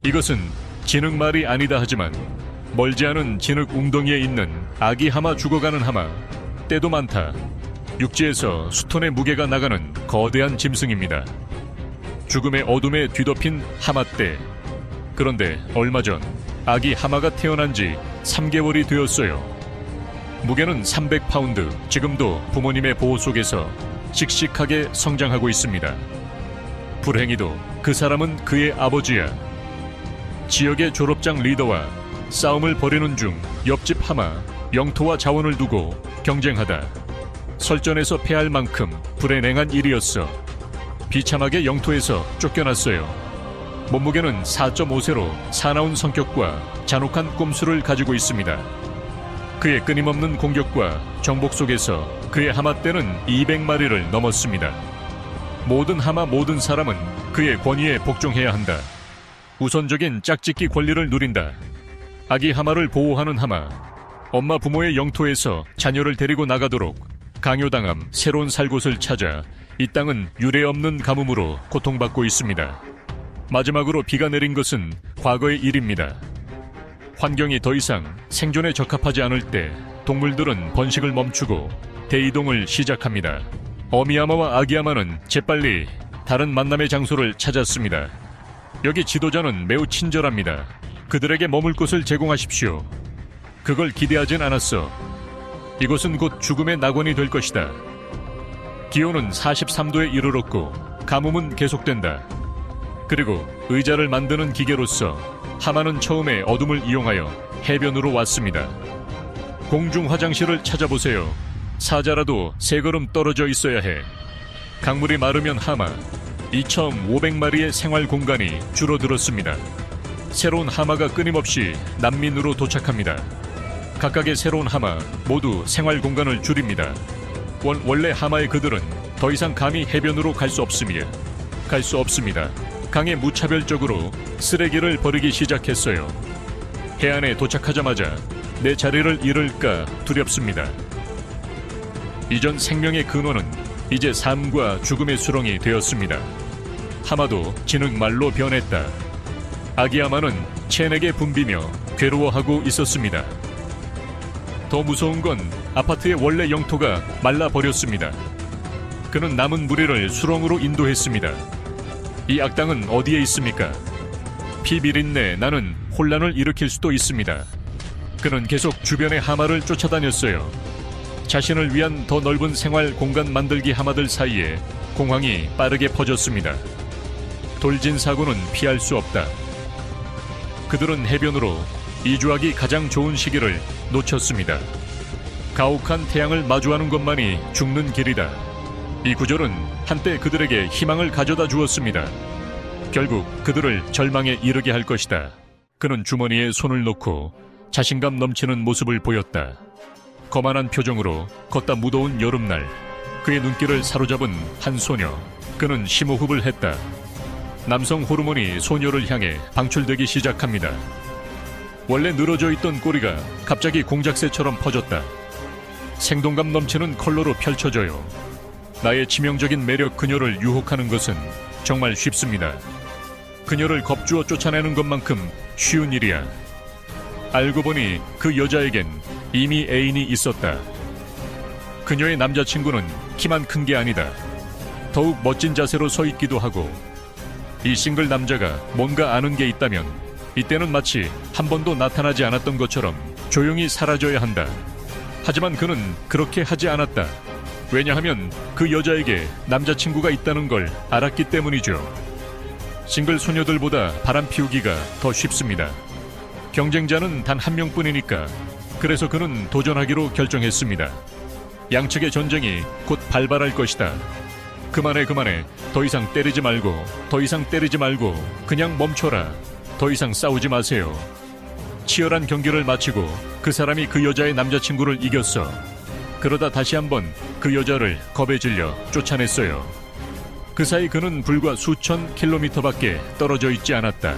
이것은 진흙말이 아니다 하지만 멀지 않은 진흙 웅덩이에 있는 아기 하마 죽어가는 하마, 때도 많다. 육지에서 수톤의 무게가 나가는 거대한 짐승입니다. 죽음의 어둠에 뒤덮인 하마떼. 그런데 얼마 전 아기 하마가 태어난 지 3개월이 되었어요. 무게는 300파운드, 지금도 부모님의 보호 속에서 씩씩하게 성장하고 있습니다. 불행히도 그 사람은 그의 아버지야. 지역의 졸업장 리더와 싸움을 벌이는 중 옆집 하마, 영토와 자원을 두고 경쟁하다 설전에서 패할 만큼 불행한 일이었어. 비참하게 영토에서 쫓겨났어요. 몸무게는 4.5세로 사나운 성격과 잔혹한 꼼수를 가지고 있습니다. 그의 끊임없는 공격과 정복 속에서 그의 하마떼는 200마리를 넘었습니다. 모든 하마 모든 사람은 그의 권위에 복종해야 한다. 우선적인 짝짓기 권리를 누린다. 아기 하마를 보호하는 하마, 엄마 부모의 영토에서 자녀를 데리고 나가도록 강요당함 새로운 살 곳을 찾아 이 땅은 유례없는 가뭄으로 고통받고 있습니다. 마지막으로 비가 내린 것은 과거의 일입니다. 환경이 더 이상 생존에 적합하지 않을 때 동물들은 번식을 멈추고 대이동을 시작합니다. 어미하마와 아기하마는 재빨리 다른 만남의 장소를 찾았습니다. 여기 지도자는 매우 친절합니다. 그들에게 머물 곳을 제공하십시오. 그걸 기대하진 않았어. 이곳은 곧 죽음의 낙원이 될 것이다. 기온은 43도에 이르렀고 가뭄은 계속된다. 그리고 의자를 만드는 기계로서 하마는 처음에 어둠을 이용하여 해변으로 왔습니다. 공중 화장실을 찾아보세요. 사자라도 3걸음 떨어져 있어야 해. 강물이 마르면 하마 2,500마리의 생활 공간이 줄어들었습니다. 새로운 하마가 끊임없이 난민으로 도착합니다. 각각의 새로운 하마 모두 생활 공간을 줄입니다. 원래 하마의 그들은 더 이상 감히 해변으로 갈 수 없습니다. 강에 무차별적으로 쓰레기를 버리기 시작했어요. 해안에 도착하자마자 내 자리를 잃을까 두렵습니다. 이전 생명의 근원은 이제 삶과 죽음의 수렁이 되었습니다. 하마도 진흙말로 변했다. 아기 하마는 체내게 붐비며 괴로워하고 있었습니다. 더 무서운 건 아파트의 원래 영토가 말라버렸습니다. 그는 남은 무리를 수렁으로 인도했습니다. 이 악당은 어디에 있습니까? 피 비린내 나는 혼란을 일으킬 수도 있습니다. 그는 계속 주변의 하마를 쫓아다녔어요. 자신을 위한 더 넓은 생활 공간 만들기 하마들 사이에 공황이 빠르게 퍼졌습니다. 돌진 사고는 피할 수 없다. 그들은 해변으로 이주하기 가장 좋은 시기를 놓쳤습니다. 가혹한 태양을 마주하는 것만이 죽는 길이다. 이 구절은 한때 그들에게 희망을 가져다 주었습니다. 결국 그들을 절망에 이르게 할 것이다. 그는 주머니에 손을 넣고 자신감 넘치는 모습을 보였다. 거만한 표정으로 걷다 무더운 여름날 그의 눈길을 사로잡은 한 소녀. 그는 심호흡을 했다. 남성 호르몬이 소녀를 향해 방출되기 시작합니다. 원래 늘어져 있던 꼬리가 갑자기 공작새처럼 퍼졌다. 생동감 넘치는 컬러로 펼쳐져요. 나의 치명적인 매력 그녀를 유혹하는 것은 정말 쉽습니다. 그녀를 겁주어 쫓아내는 것만큼 쉬운 일이야. 알고 보니 그 여자에겐 이미 애인이 있었다. 그녀의 남자친구는 키만 큰 게 아니다. 더욱 멋진 자세로 서 있기도 하고 이 싱글 남자가 뭔가 아는 게 있다면 이때는 마치 한 번도 나타나지 않았던 것처럼 조용히 사라져야 한다. 하지만 그는 그렇게 하지 않았다. 왜냐하면 그 여자에게 남자친구가 있다는 걸 알았기 때문이죠. 싱글 소녀들보다 바람 피우기가 더 쉽습니다. 경쟁자는 단 한 명뿐이니까. 그래서 그는 도전하기로 결정했습니다. 양측의 전쟁이 곧 발발할 것이다. 그만해. 더 이상 때리지 말고 그냥 멈춰라. 더 이상 싸우지 마세요. 치열한 경기를 마치고 그 사람이 그 여자의 남자친구를 이겼어. 그러다 다시 한번 그 여자를 겁에 질려 쫓아냈어요. 그 사이 그는 불과 수천 킬로미터밖에 떨어져 있지 않았다.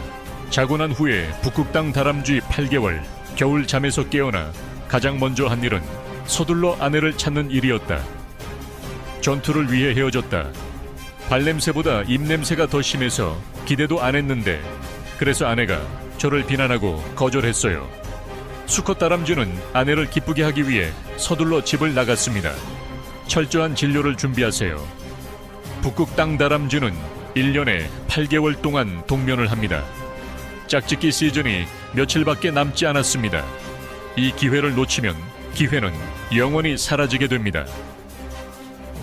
자고 난 후에 북극땅 다람쥐 8개월, 겨울 잠에서 깨어나 가장 먼저 한 일은 서둘러 아내를 찾는 일이었다. 전투를 위해 헤어졌다. 발냄새보다 입냄새가 더 심해서 기대도 안 했는데 그래서 아내가 저를 비난하고 거절했어요. 수컷 다람쥐는 아내를 기쁘게 하기 위해 서둘러 집을 나갔습니다. 철저한 진료를 준비하세요. 북극 땅 다람쥐는 1년에 8개월 동안 동면을 합니다. 짝짓기 시즌이 며칠밖에 남지 않았습니다. 이 기회를 놓치면 기회는 영원히 사라지게 됩니다.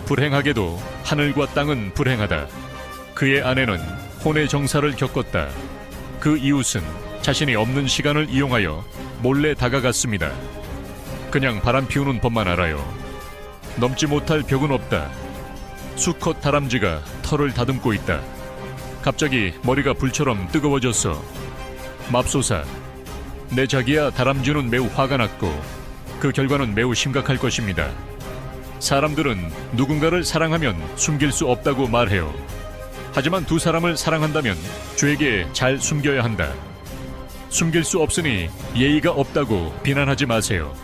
불행하게도 하늘과 땅은 불행하다. 그의 아내는 혼의 정사를 겪었다. 그 이웃은 자신이 없는 시간을 이용하여 몰래 다가갔습니다. 그냥 바람 피우는 법만 알아요. 넘지 못할 벽은 없다. 수컷 다람쥐가 털을 다듬고 있다. 갑자기 머리가 불처럼 뜨거워졌어. 맙소사. 내 자기야 다람쥐는 매우 화가 났고 그 결과는 매우 심각할 것입니다. 사람들은 누군가를 사랑하면 숨길 수 없다고 말해요. 하지만 두 사람을 사랑한다면 죄에게 잘 숨겨야 한다. 숨길 수 없으니 예의가 없다고 비난하지 마세요.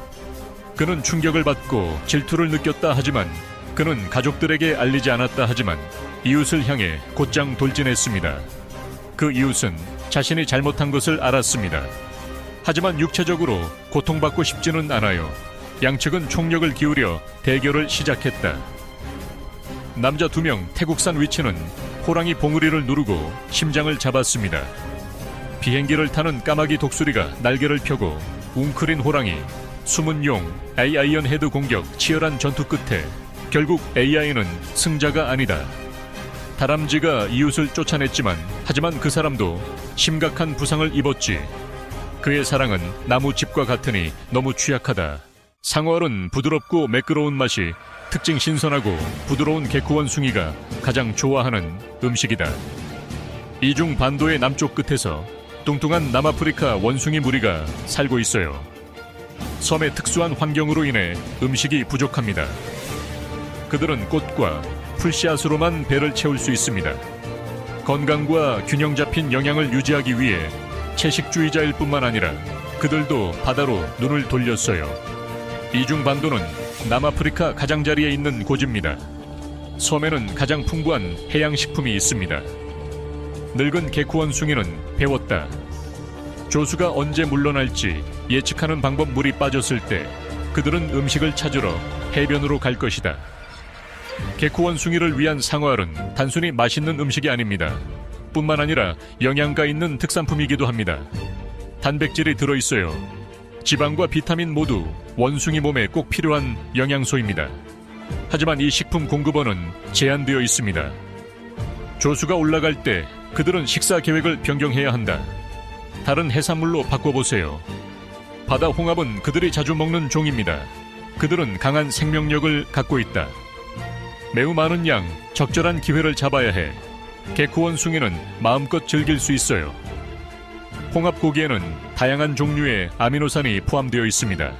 그는 충격을 받고 질투를 느꼈다 하지만 그는 가족들에게 알리지 않았다 하지만 이웃을 향해 곧장 돌진했습니다. 그 이웃은 자신이 잘못한 것을 알았습니다. 하지만 육체적으로 고통받고 싶지는 않아요. 양측은 총력을 기울여 대결을 시작했다. 남자 2명 태국산 위치는 호랑이 봉우리를 누르고 심장을 잡았습니다. 비행기를 타는 까마귀 독수리가 날개를 펴고 웅크린 호랑이, 숨은 용, 아이언 헤드 공격 치열한 전투 끝에 결국 AI는 승자가 아니다. 다람쥐가 이웃을 쫓아냈지만 하지만 그 사람도 심각한 부상을 입었지. 그의 사랑은 나무집과 같으니 너무 취약하다. 상어알은 부드럽고 매끄러운 맛이 특징 신선하고 부드러운 개코 원숭이가 가장 좋아하는 음식이다. 이중 반도의 남쪽 끝에서 뚱뚱한 남아프리카 원숭이 무리가 살고 있어요. 섬의 특수한 환경으로 인해 음식이 부족합니다. 그들은 꽃과 풀씨앗으로만 배를 채울 수 있습니다. 건강과 균형 잡힌 영양을 유지하기 위해 채식주의자일 뿐만 아니라 그들도 바다로 눈을 돌렸어요. 이중 반도는 남아프리카 가장자리에 있는 고지입니다. 섬에는 가장 풍부한 해양식품이 있습니다. 늙은 개코 원숭이는 배웠다. 조수가 언제 물러날지 예측하는 방법 물이 빠졌을 때 그들은 음식을 찾으러 해변으로 갈 것이다. 개코 원숭이를 위한 상어알은 단순히 맛있는 음식이 아닙니다. 뿐만 아니라 영양가 있는 특산품이기도 합니다. 단백질이 들어있어요. 지방과 비타민 모두 원숭이 몸에 꼭 필요한 영양소입니다. 하지만 이 식품 공급원은 제한되어 있습니다. 조수가 올라갈 때 그들은 식사 계획을 변경해야 한다. 다른 해산물로 바꿔보세요. 바다 홍합은 그들이 자주 먹는 종입니다. 그들은 강한 생명력을 갖고 있다. 매우 많은 양, 적절한 기회를 잡아야 해. 개코 원숭이는 마음껏 즐길 수 있어요. 홍합 고기에는 다양한 종류의 아미노산이 포함되어 있습니다.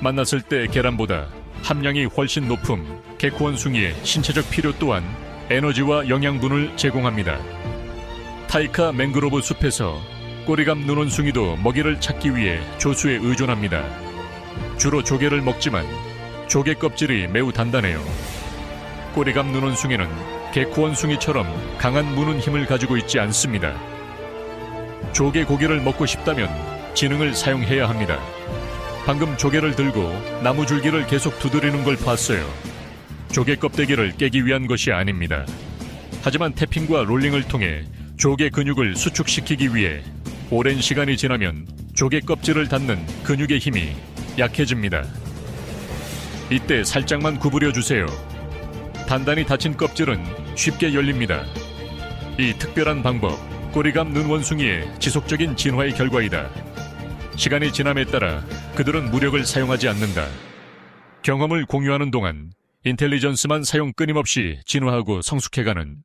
만났을 때 계란보다 함량이 훨씬 높음 개코 원숭이의 신체적 필요 또한 에너지와 영양분을 제공합니다. 타이카 맹그로브 숲에서 꼬리감 눈원숭이도 먹이를 찾기 위해 조수에 의존합니다. 주로 조개를 먹지만 조개 껍질이 매우 단단해요. 꼬리감 눈원숭이는 개코 원숭이처럼 강한 무는 힘을 가지고 있지 않습니다. 조개 고기를 먹고 싶다면 지능을 사용해야 합니다. 방금 조개를 들고 나무 줄기를 계속 두드리는 걸 봤어요. 조개 껍데기를 깨기 위한 것이 아닙니다. 하지만 태핑과 롤링을 통해 조개 근육을 수축시키기 위해 오랜 시간이 지나면 조개 껍질을 닫는 근육의 힘이 약해집니다. 이때 살짝만 구부려 주세요. 단단히 닫힌 껍질은 쉽게 열립니다. 이 특별한 방법, 꼬리감 눈원숭이의 지속적인 진화의 결과이다. 시간이 지남에 따라 그들은 무력을 사용하지 않는다. 경험을 공유하는 동안 인텔리전스만 사용 끊임없이 진화하고 성숙해가는